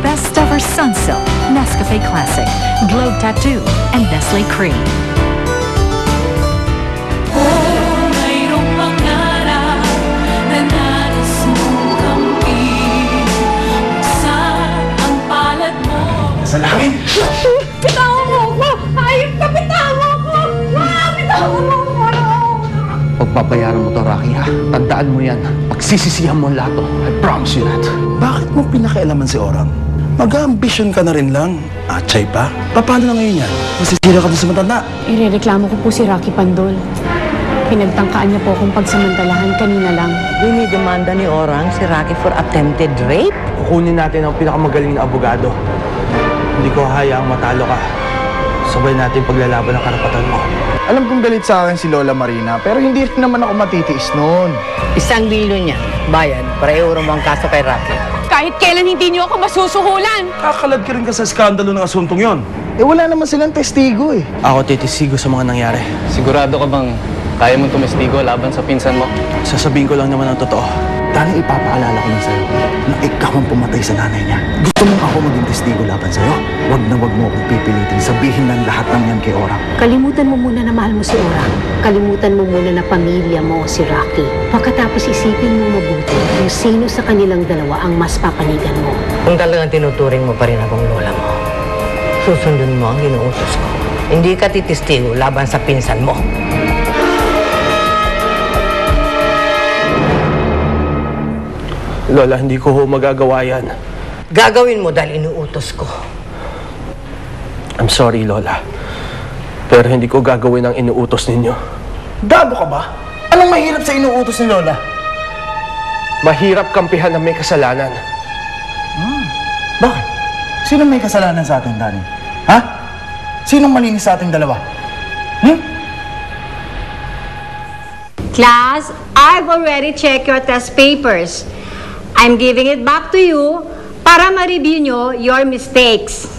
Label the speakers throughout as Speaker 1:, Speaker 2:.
Speaker 1: best ever Sunsilk, Nescafe Classic, Globe Tattoo, and Nestle Cream.
Speaker 2: Sa langit!
Speaker 3: Bitawan mo ako! Ayop ka! Bitawan mo ako! Bitawan mo ako!
Speaker 4: Pagbabayaran mo to, Rocky, ha? Tandaan mo yan. Pagsisisihan mo ang lahat to. I promise you that.
Speaker 2: Bakit mo pinakialaman si Orang? Mag-ambisyon ka na rin lang. Atchay pa? Paano na ngayon yan? Masisira ka dun sa matanda.
Speaker 5: Irereklamo ko po si Rocky Pandol. Pinagtangkaan niya po akong pagsamantalahan kanina lang.
Speaker 6: Dinidemanda ni Orang si Rocky for attempted rape?
Speaker 4: Kukunin natin ang pinakamagaling na abogado. Hindi ko hayaang matalo ka. Sabay natin paglalaban ng karapatan mo.
Speaker 7: Alam kong galit sa akin si Lola Marina, pero hindi rin naman ako matitiis noon.
Speaker 6: 1 milyon niya, bayad, para euro mo ang kaso kay Rocky.
Speaker 5: Kahit kailan hindi niyo ako masusuhulan!
Speaker 2: Kakalad ka rin ka sa skandalo ng asuntong yon.
Speaker 7: Eh wala naman silang testigo eh.
Speaker 4: Ako titisigo sa mga nangyari.
Speaker 8: Sigurado ka bang kaya mong tumestigo laban sa pinsan mo?
Speaker 4: Sasabihin ko lang naman ang totoo.
Speaker 2: Dahil ipapaalala ko lang sa'yo na ikaw ang pumatay sa nanay niya. Gusto mong ako maging testigo laban sa'yo? Wag na wag mo akong pipilitin. Sabihin ng lahat ng yan kay Orang.
Speaker 5: Kalimutan mo muna na mahal mo si Orang. Kalimutan mo muna na pamilya mo si Rocky. Pagkatapos isipin mo mabuti kung sino sa kanilang dalawa ang mas papanigan mo.
Speaker 6: Kung talagang tinuturing mo pa rin akong lola mo, susundin mo ang inuutos ko. Hindi ka titistigo laban sa pinsan mo.
Speaker 4: Lola, hindi ko magagawa yan.
Speaker 6: Gagawin mo dahil inuutos ko.
Speaker 4: I'm sorry, Lola. Pero hindi ko gagawin ang inuutos ninyo.
Speaker 7: Gago ka ba? Anong mahirap sa inuutos ni Lola?
Speaker 4: Mahirap kampihan na may kasalanan.
Speaker 7: Bakit? Sino may kasalanan sa atin, Danny? Ha? Sinong malinis sa ating dalawa?
Speaker 3: Class, I've already checked your test papers. I'm giving it back to you para ma-review nyo your mistakes.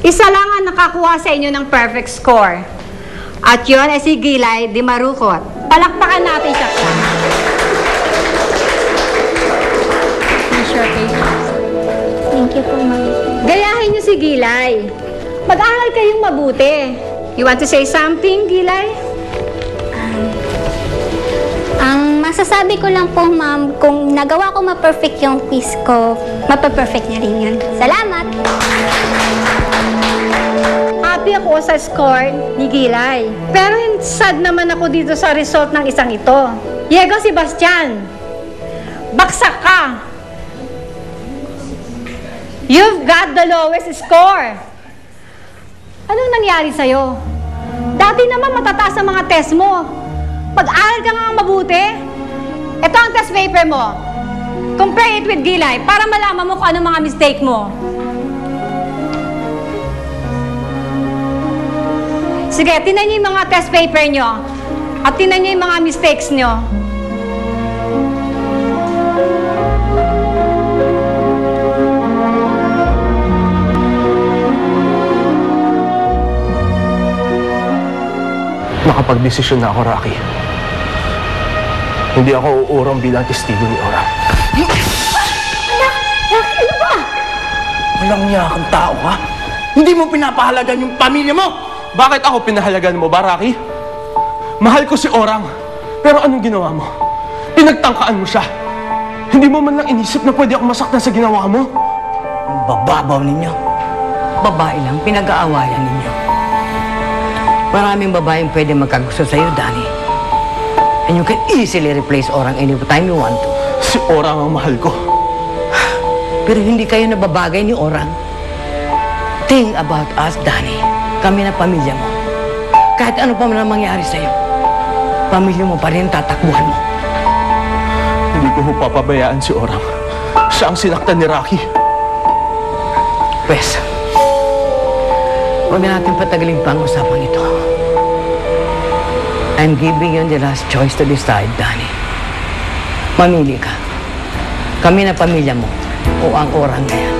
Speaker 3: Isa lang ang nakakuha sa inyo ng perfect score. At yun ay si Gilay Di Marukot. Palakpakan natin siya, class. Finish your papers.
Speaker 9: Thank you po, ma'am.
Speaker 3: Gayahin nyo si Gilay. Mag-aral kayong mabuti. You want to say something, Gilay?
Speaker 9: Ang masasabi ko lang po, ma'am, kung nagawa ko ma-perfect yung quiz ko, mapaperfect niya rin yun. Salamat!
Speaker 3: Happy ako sa score ni Gilay. Pero sad naman ako dito sa result ng isang ito. Diego Sebastian, baksak ka! You've got the lowest score. Anong nangyari sa'yo? Dati naman matataas ang mga test mo. Pag-aral ka nga mabuti. Ito ang test paper mo. Compare it with Gilay para malaman mo kung ano mga mistake mo. Sige, tinan niyo yung mga test paper nyo. At tinan niyo yung mga mistakes nyo.
Speaker 4: Nakapag-desisyon na ako, Rocky. Hindi ako uurong bilang testigo ni Orang.
Speaker 3: Ano ba?
Speaker 2: Walang niya kang tao, ha? Hindi mo pinapahalagan yung pamilya mo!
Speaker 4: Bakit ako pinahalagan mo ba, Rocky? Mahal ko si Orang. Pero anong ginawa mo? Pinagtangkaan mo siya. Hindi mo man lang inisip na pwede ako masaktan sa ginawa mo?
Speaker 6: Ang bababaw ninyo. Babae lang, pinag-aawayan ninyo. Maraming babaeng pwede magkagusto sa'yo, Danny. And you can easily replace Orang anytime you want to.
Speaker 4: Si Orang ang mahal ko.
Speaker 6: Pero hindi kayo nababagay ni Orang. Think about us, Danny. Kami na pamilya mo. Kahit ano pa man ang mangyari sa'yo, pamilya mo pa rin tatakbuhan mo.
Speaker 4: Hindi ko papabayaan si Orang. Siya ang sinaktan ni Rocky.
Speaker 6: Pwes, huwag na natin patagalin pa ang usapang ito. I'm giving you the last choice to decide, Danny. Mamili ka. Kami na pamilya mo o ang Orang na yan.